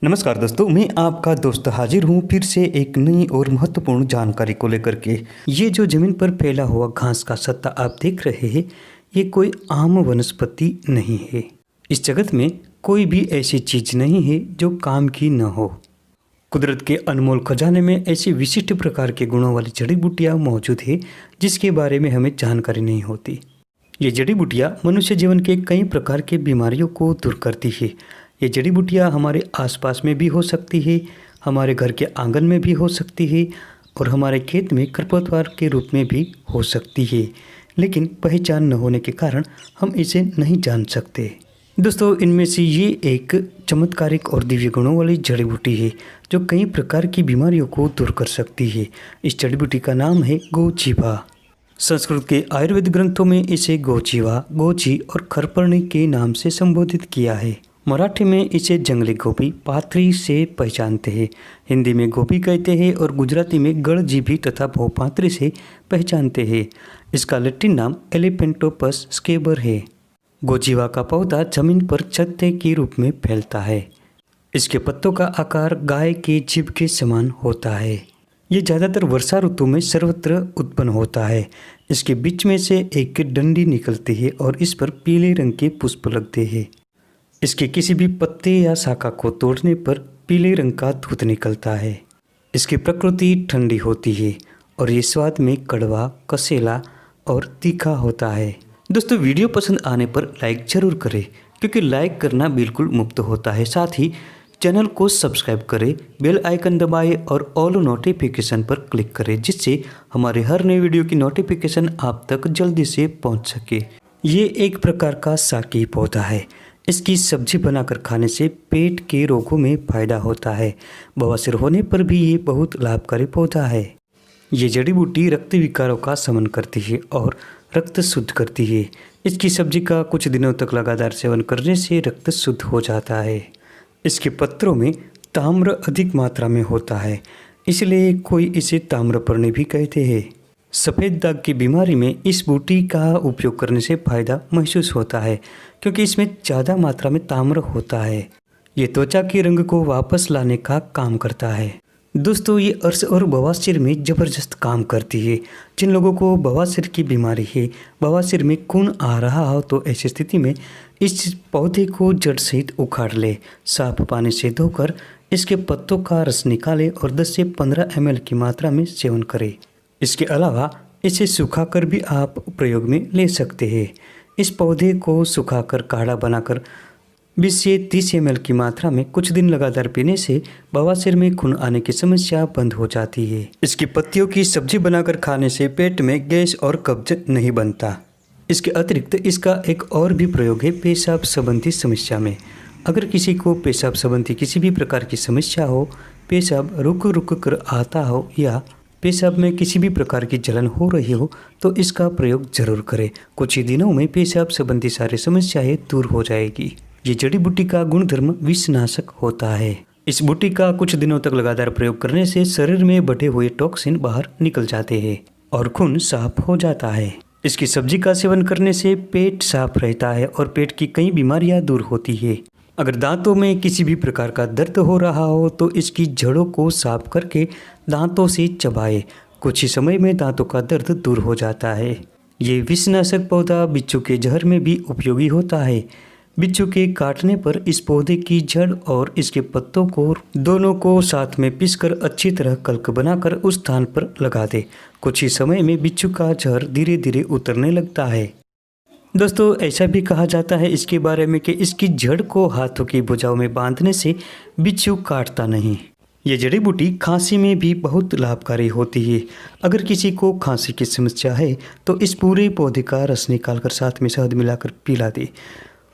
नमस्कार दोस्तों, मैं आपका दोस्त हाजिर हूँ फिर से एक नई और महत्वपूर्ण जानकारी को लेकर के। ये जो ज़मीन पर फैला हुआ घास का सत्ता आप देख रहे हैं, ये कोई आम वनस्पति नहीं है। इस जगत में कोई भी ऐसी चीज़ नहीं है जो काम की न हो। कुदरत के अनमोल खजाने में ऐसी विशिष्ट प्रकार के गुणों वाली जड़ी बूटियाँ मौजूद है जिसके बारे में हमें जानकारी नहीं होती। ये जड़ी बूटियाँ मनुष्य जीवन के कई प्रकार के बीमारियों को दूर करती है। ये जड़ी बूटियाँ हमारे आसपास में भी हो सकती है, हमारे घर के आंगन में भी हो सकती है और हमारे खेत में खरपतवार के रूप में भी हो सकती है, लेकिन पहचान न होने के कारण हम इसे नहीं जान सकते। दोस्तों, इनमें से ये एक चमत्कारिक और दिव्य गुणों वाली जड़ी बूटी है जो कई प्रकार की बीमारियों को दूर कर सकती है। इस जड़ी बूटी का नाम है गोजीबा। संस्कृत के आयुर्वेद ग्रंथों में इसे गोजीवा, गोची और खरपर्णी के नाम से संबोधित किया है। मराठी में इसे जंगली गोभी, पाथरी से पहचानते हैं। हिंदी में गोभी कहते हैं और गुजराती में गड़जीभी तथा भोपात्री से पहचानते हैं। इसका लैटिन नाम एलिफेंटोपस स्केबर है। गोजीवा का पौधा जमीन पर छत्ते के रूप में फैलता है। इसके पत्तों का आकार गाय के जीभ के समान होता है। ये ज़्यादातर वर्षा ऋतु में सर्वत्र उत्पन्न होता है। इसके बीच में से एक डंडी निकलती है और इस पर पीले रंग के पुष्प लगते हैं। इसके किसी भी पत्ते या शाखा को तोड़ने पर पीले रंग का दूध निकलता है। इसकी प्रकृति ठंडी होती है और ये स्वाद में कड़वा, कसेला और तीखा होता है। दोस्तों, वीडियो पसंद आने पर लाइक ज़रूर करें क्योंकि लाइक करना बिल्कुल मुफ्त होता है। साथ ही चैनल को सब्सक्राइब करें, बेल आइकन दबाएं और ऑल नोटिफिकेशन पर क्लिक करें जिससे हमारे हर नई वीडियो की नोटिफिकेशन आप तक जल्दी से पहुंच सके। ये एक प्रकार का शाकीय पौधा है। इसकी सब्जी बनाकर खाने से पेट के रोगों में फायदा होता है। बवासीर होने पर भी ये बहुत लाभकारी पौधा है। ये जड़ी बूटी रक्त विकारों का शमन करती है और रक्त शुद्ध करती है। इसकी सब्जी का कुछ दिनों तक लगातार सेवन करने से रक्त शुद्ध हो जाता है। इसके पत्रों में ताम्र अधिक मात्रा में होता है, इसलिए कोई इसे ताम्रपर्णी भी कहते हैं। सफ़ेद दाग की बीमारी में इस बूटी का उपयोग करने से फायदा महसूस होता है क्योंकि इसमें ज़्यादा मात्रा में ताम्र होता है। ये त्वचा के रंग को वापस लाने का काम करता है। दोस्तों, ये अर्श और बवासीर में ज़बरदस्त काम करती है। जिन लोगों को बवासीर की बीमारी है, बवासीर में खून आ रहा हो, तो ऐसी स्थिति में इस पौधे को जड़ सहित उखाड़ ले, साफ पानी से धोकर इसके पत्तों का रस निकालें और 10 से 15 ml की मात्रा में सेवन करें। इसके अलावा इसे सुखाकर भी आप प्रयोग में ले सकते हैं। इस पौधे को सुखाकर काढ़ा बनाकर 20 से 30 ml की मात्रा में कुछ दिन लगातार पीने से बवासीर में खून आने की समस्या बंद हो जाती है। इसकी पत्तियों की सब्जी बनाकर खाने से पेट में गैस और कब्ज नहीं बनता। इसके अतिरिक्त इसका एक और भी प्रयोग है पेशाब संबंधी समस्या में। अगर किसी को पेशाब संबंधी किसी भी प्रकार की समस्या हो, पेशाब रुक रुक कर आता हो या पेशाब में किसी भी प्रकार की जलन हो रही हो, तो इसका प्रयोग जरूर करें। कुछ ही दिनों में पेशाब संबंधी सारी समस्याएं दूर हो जाएगी। ये जड़ी बूटी का गुणधर्म विषनाशक होता है। इस बूटी का कुछ दिनों तक लगातार प्रयोग करने से शरीर में बढ़े हुए टॉक्सिन बाहर निकल जाते हैं और खून साफ हो जाता है। इसकी सब्जी का सेवन करने से पेट साफ रहता है और पेट की कई बीमारियां दूर होती है। अगर दांतों में किसी भी प्रकार का दर्द हो रहा हो तो इसकी जड़ों को साफ करके दांतों से चबाएं। कुछ ही समय में दांतों का दर्द दूर हो जाता है। ये विषनाशक पौधा बिच्छू के जहर में भी उपयोगी होता है। बिच्छू के काटने पर इस पौधे की जड़ और इसके पत्तों को दोनों को साथ में पीसकर अच्छी तरह कल्क बनाकर उस स्थान पर लगा दे। कुछ ही समय में बिच्छू का जहर धीरे धीरे उतरने लगता है। दोस्तों, ऐसा भी कहा जाता है इसके बारे में कि इसकी जड़ को हाथों की भुजाओं में बांधने से बिच्छू काटता नहीं। ये जड़ी बूटी खांसी में भी बहुत लाभकारी होती है। अगर किसी को खांसी की समस्या है तो इस पूरे पौधे का रस निकालकर साथ में शहद मिलाकर पिला दे।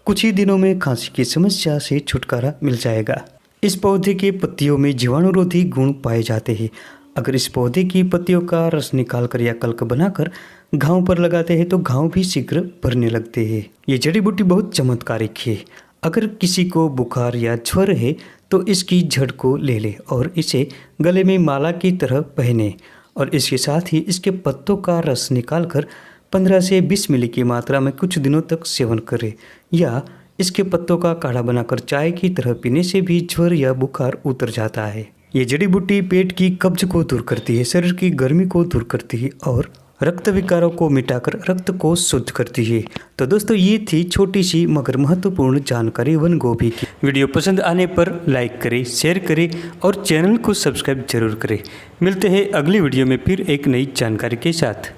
कुछ ही दिनों में खांसी की समस्या से छुटकारा मिल जाएगा। इस पौधे के पत्तियों में जीवाणुरोधी गुण पाए जाते हैं। अगर इस पौधे की पत्तियों का रस निकालकर या कल्क बनाकर घाव पर लगाते हैं तो घाव भी शीघ्र भरने लगते हैं। ये जड़ी बूटी बहुत चमत्कारिक है। अगर किसी को बुखार या ज्वर है तो इसकी जड़ को ले ले और इसे गले में माला की तरह पहने और इसके साथ ही इसके पत्तों का रस निकालकर 15 से 20 मिली की मात्रा में कुछ दिनों तक सेवन करें या इसके पत्तों का काढ़ा बनाकर चाय की तरह पीने से भी ज्वर या बुखार उतर जाता है। ये जड़ी बूटी पेट की कब्ज को दूर करती है, शरीर की गर्मी को दूर करती है और रक्त विकारों को मिटाकर रक्त को शुद्ध करती है। तो दोस्तों, ये थी छोटी सी मगर महत्वपूर्ण जानकारी वन गोभी की। वीडियो पसंद आने पर लाइक करें, शेयर करें और चैनल को सब्सक्राइब जरूर करें। मिलते हैं अगली वीडियो में फिर एक नई जानकारी के साथ।